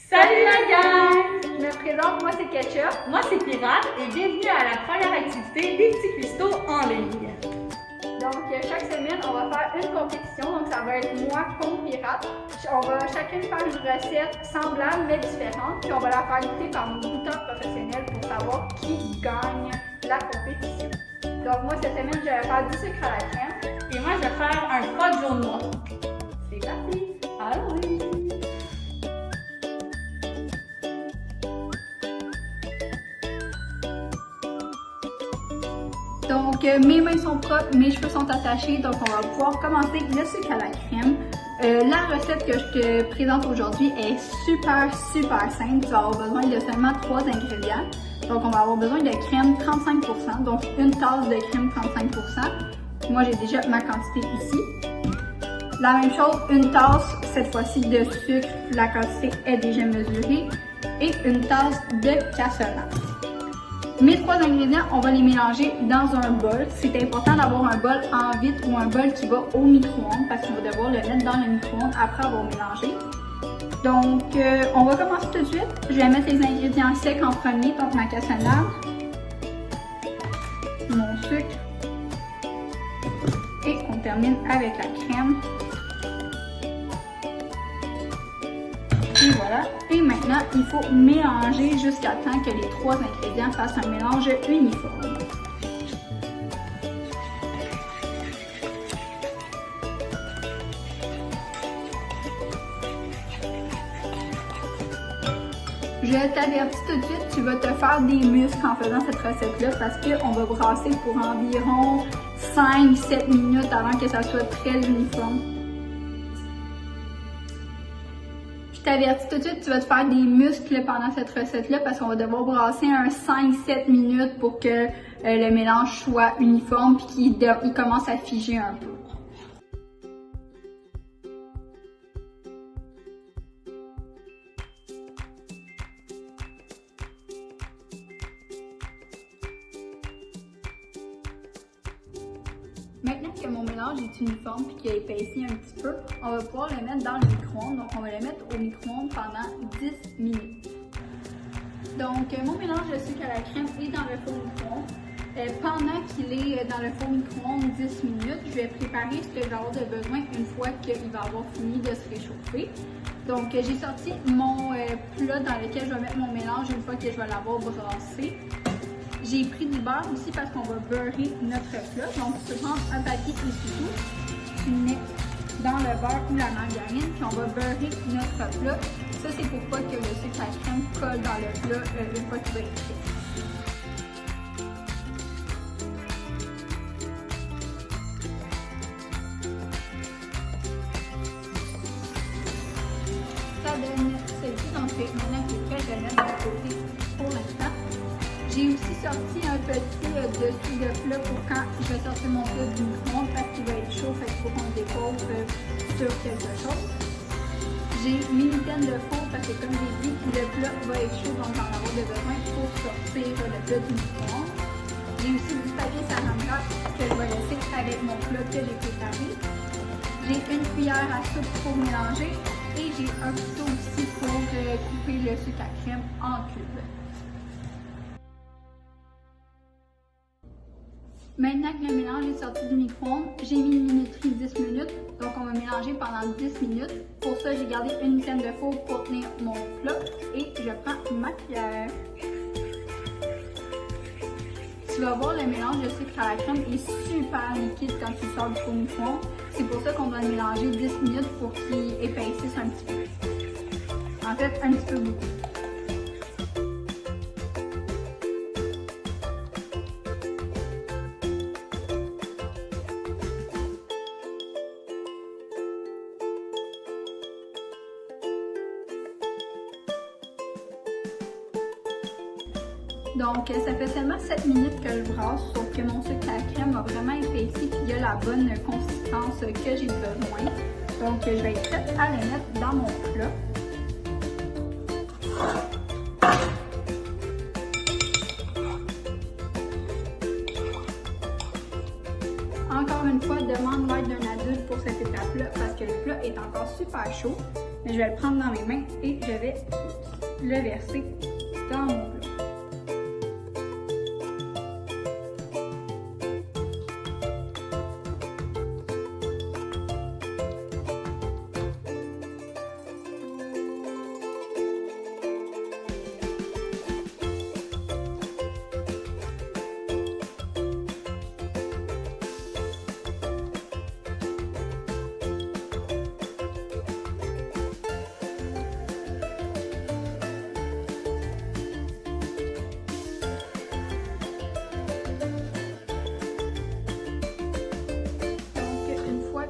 Salut la gang! Je me présente, moi c'est Ketchup. Moi c'est Pirate et bienvenue à la première activité des petits cuistots en ligne. Donc chaque semaine, on va faire une compétition, donc ça va être moi contre Pirate. On va chacun faire une recette semblable mais différente, puis on va la faire goûter par nos goûteurs professionnels pour savoir qui gagne la compétition. Donc moi cette semaine, je vais faire du sucre à la crème. Et moi je vais faire un fudge au noix. C'est parti! Allons-y! Donc, mes mains sont propres, mes cheveux sont attachés, donc on va pouvoir commencer le sucre à la crème. La recette que je te présente aujourd'hui est super simple. Tu vas avoir besoin de seulement 3 ingrédients. Donc, on va avoir besoin de crème 35%, donc une tasse de crème 35%. Moi, j'ai déjà ma quantité ici. La même chose, une tasse, cette fois-ci, de sucre, la quantité est déjà mesurée. Et une tasse de cassonade. Mes 3 ingrédients, on va les mélanger dans un bol. C'est important d'avoir un bol en vitre ou un bol qui va au micro-ondes parce qu'on va devoir le mettre dans le micro-ondes après avoir mélangé. Donc, on va commencer tout de suite. Je vais mettre les ingrédients secs en premier, donc ma cassonade, mon sucre et on termine avec la crème. Et voilà. Et maintenant, il faut mélanger jusqu'à temps que les 3 ingrédients fassent un mélange uniforme. Je t'avertis tout de suite, tu vas te faire des muscles en faisant cette recette-là parce qu'on va brasser pour environ 5-7 minutes avant que ça soit très uniforme. Je t'avertis tout de suite, tu vas te faire des muscles pendant cette recette-là parce qu'on va devoir brasser un 5-7 minutes pour que le mélange soit uniforme et qu'il commence à figer un peu. Maintenant que mon mélange est uniforme et qu'il a épaissi un petit peu, on va pouvoir le mettre dans le micro-ondes. Donc, on va le mettre au micro-ondes pendant 10 minutes. Donc, mon mélange de sucre à la crème est dans le four micro-ondes. Pendant qu'il est dans le four micro-ondes 10 minutes, je vais préparer ce que je vais avoir de besoin une fois qu'il va avoir fini de se réchauffer. Donc, j'ai sorti mon plat dans lequel je vais mettre mon mélange une fois que je vais l'avoir brassé. J'ai pris du beurre aussi parce qu'on va beurrer notre plat. Donc, tu peux prendre un papier essuie-tout, tu mets dans le beurre ou la margarine, puis on va beurrer notre plat. Ça, c'est pour pas que le sucre à la crème colle dans le plat une fois qu'il va être fait. Ça donne celle-ci, donc maintenant que c'est prêt, je vais le mettre de côté pour l'instant. J'ai aussi sorti un petit dessus de plat pour quand je vais sortir mon plat du micro-ondes parce qu'il va être chaud, fait qu'il faut qu'on le dépose sur quelque chose. J'ai mes mitaines de four parce que comme j'ai dit, le plat va être chaud, donc on va en avoir besoin pour sortir le plat du micro-ondes. J'ai aussi du papier saran wrap que je vais laisser avec mon plat que j'ai préparé. J'ai une cuillère à soupe pour mélanger et j'ai un couteau aussi pour couper le sucre à crème en cubes. Maintenant que le mélange est sorti du micro-ondes, j'ai mis une minuterie 10 minutes. Donc, on va mélanger pendant 10 minutes. Pour ça, j'ai gardé une mitaine de four pour tenir mon plat. Et je prends ma cuillère. Tu vas voir, le mélange de sucre à la crème est super liquide quand tu sors du four micro-ondes. C'est pour ça qu'on doit le mélanger 10 minutes pour qu'il épaississe un petit peu. En fait, un petit peu beaucoup. Donc, ça fait seulement 7 minutes que je brasse, sauf que mon sucre à la crème a vraiment épaissi et il y a la bonne consistance que j'ai besoin. Donc, je vais être prête à le mettre dans mon plat. Encore une fois, demande l'aide d'un adulte pour cette étape-là parce que le plat est encore super chaud. Mais je vais le prendre dans mes mains et je vais le verser dans mon plat.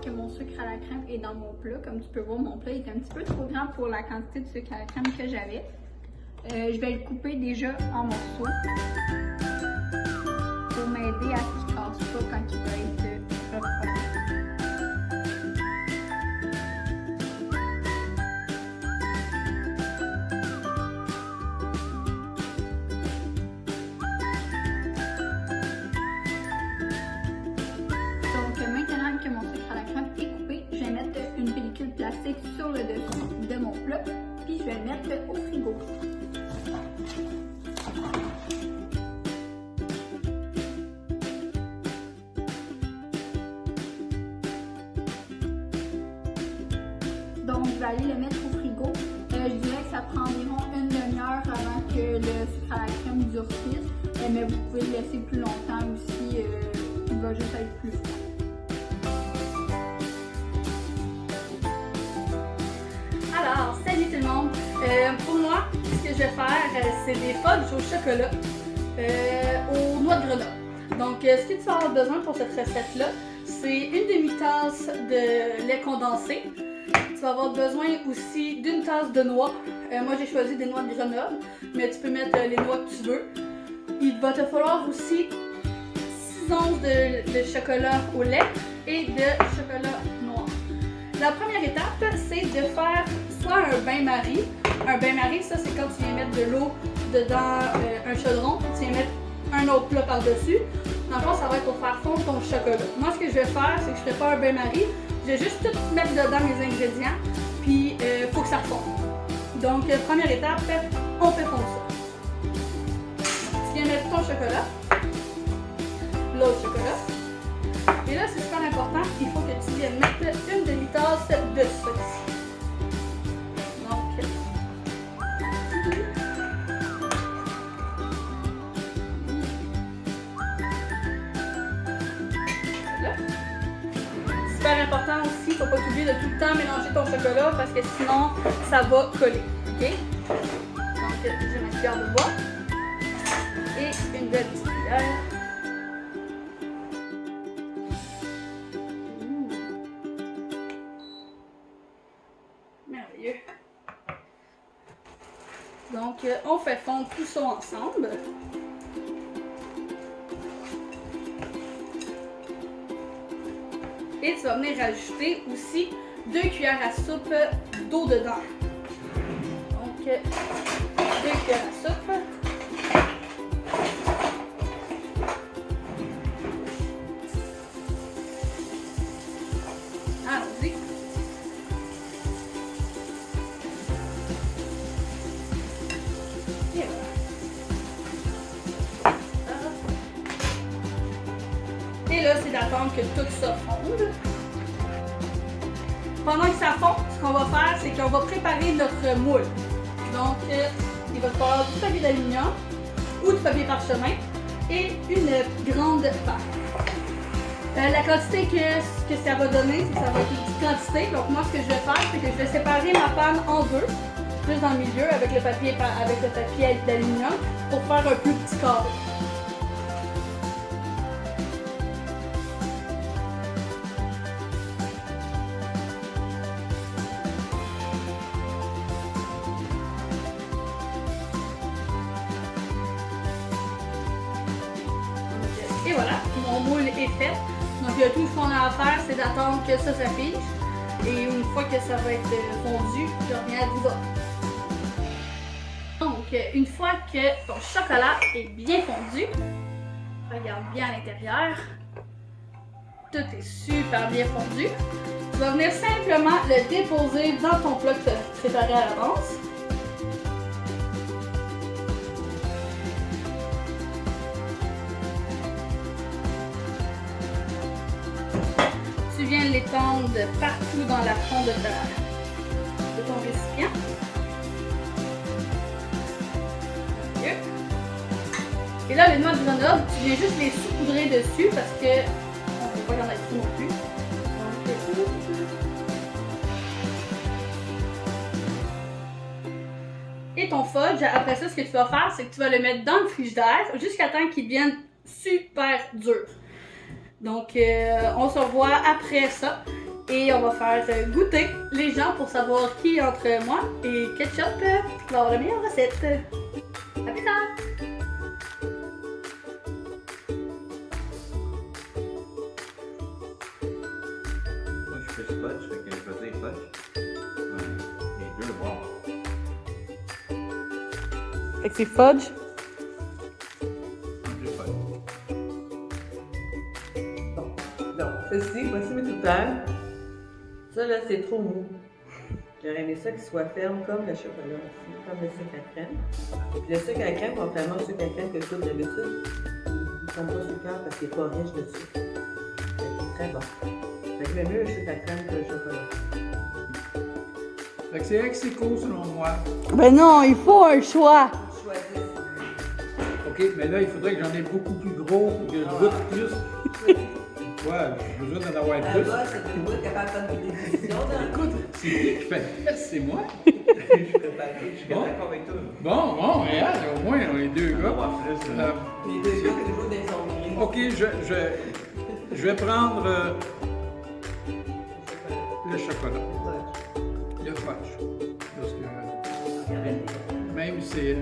Que mon sucre à la crème est dans mon plat. Comme tu peux voir, mon plat est un petit peu trop grand pour la quantité de sucre à la crème que j'avais. Je vais le couper déjà en morceaux pour m'aider à ce qu'il casse pas quand il va être refroidi. Maintenant que mon sucre à la crème est coupé, je vais mettre une pellicule plastique sur le dessus de mon plat, puis je vais le mettre au frigo. Donc, je vais aller le mettre au frigo. Je dirais que ça prend environ une demi-heure avant que le sucre à la crème durcisse, mais vous pouvez le laisser plus longtemps aussi, il va juste être plus froid. Alors, salut tout le monde! Pour moi, ce que je vais faire, c'est des fudge au chocolat aux noix de Grenoble. Donc, ce que tu vas avoir besoin pour cette recette-là, c'est une demi-tasse de lait condensé. Tu vas avoir besoin aussi d'une tasse de noix. Moi, j'ai choisi des noix de Grenoble, mais tu peux mettre les noix que tu veux. Il va te falloir aussi 6 onces de chocolat au lait et de chocolat noir. La première étape, c'est de faire soit un bain-marie. Un bain-marie, ça, c'est quand tu viens mettre de l'eau dedans un chaudron, tu viens mettre un autre plat par-dessus. Dans le fond, ça va être pour faire fondre ton chocolat. Moi, ce que je vais faire, c'est que je ne fais pas un bain-marie. Je vais juste tout mettre dedans mes ingrédients, puis il faut que ça fonde. Donc, première étape, on fait fondre ça. Tu viens mettre ton chocolat, l'autre chocolat. Et là, c'est super important, il faut que tu viennes mettre une demi-tasse de sucre. Donc, là. Super important aussi, il ne faut pas t'oublier de tout le temps mélanger ton chocolat parce que sinon, ça va coller. Ok? Donc, j'ai ma cuillère de bois et une belle petite cuillère. Merveilleux. Donc, on fait fondre tout ça ensemble. Et tu vas venir rajouter aussi 2 cuillères à soupe d'eau dedans. Donc, 2 cuillères à soupe. Allons-y. Et voilà. Et là, c'est d'attendre que tout ça fonde. Pendant que ça fond, ce qu'on va faire, c'est qu'on va préparer notre moule. Donc, il va falloir du papier d'aluminium ou du papier parchemin et une grande paille. La quantité que ça va donner, c'est que ça va être une petite quantité. Donc, moi, ce que je vais faire, c'est que je vais séparer ma panne en deux, plus dans le milieu avec le papier d'aluminium pour faire un plus petit carré. Et voilà, mon moule est fait. Donc tout ce qu'on a à faire, c'est d'attendre que ça s'affiche. Et une fois que ça va être fondu, je reviens à vous autres. Donc, une fois que ton chocolat est bien fondu, regarde bien à l'intérieur. Tout est super bien fondu. Tu vas venir simplement le déposer dans ton plat que tu as préparé à l'avance. Tu viens l'étendre partout dans la fond de ton récipient. Okay. Et là, les noix de Grenoble, tu viens juste les saupoudrer dessus parce que on ne peut pas y en avoir tout non plus. Et ton fudge, après ça, ce que tu vas faire, c'est que tu vas le mettre dans le frigidaire jusqu'à temps qu'il devienne super dur. Donc, on se revoit après ça et on va faire goûter les gens pour savoir qui entre moi et Ketchup va avoir la meilleure recette. À plus tard! Moi, je fais fudge, fait que je vais dire fudge. Les deux, wow. Fait que c'est fudge. Donc, ceci, voici mes toutales. Ça, là, c'est trop mou. J'aurais aimé ça qu'il soit ferme comme le chocolat aussi, comme le sucre à crème. Puis le sucre à crème, contrairement au sucre à crème que je trouve d'habitude, ils ne sont pas sucrés parce qu'il n'est pas riche de sucre. Fait qu'il est très bon. Fait que j'aime mieux le sucre à crème que le chocolat. Fait que c'est ex aequo selon moi. Ben non, il faut un choix. Choisis. OK, mais là, il faudrait que j'en ai beaucoup plus gros, que je goûte plus. Ouais, j'ai besoin d'en avoir plus. Là-bas, c'est une boîte capable de faire des décisions. Écoute, c'est qui qui fait? C'est moi. Je suis préparé, je suis d'accord avec toi. Bon, regarde, au moins, on est deux On gars. va voir plus. Les deux gars, toujours des sonneries. OK, je vais prendre le chocolat, le fudge. Parce que même si c'est...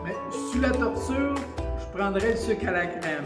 Mais sur la torture, je prendrais le sucre à la crème.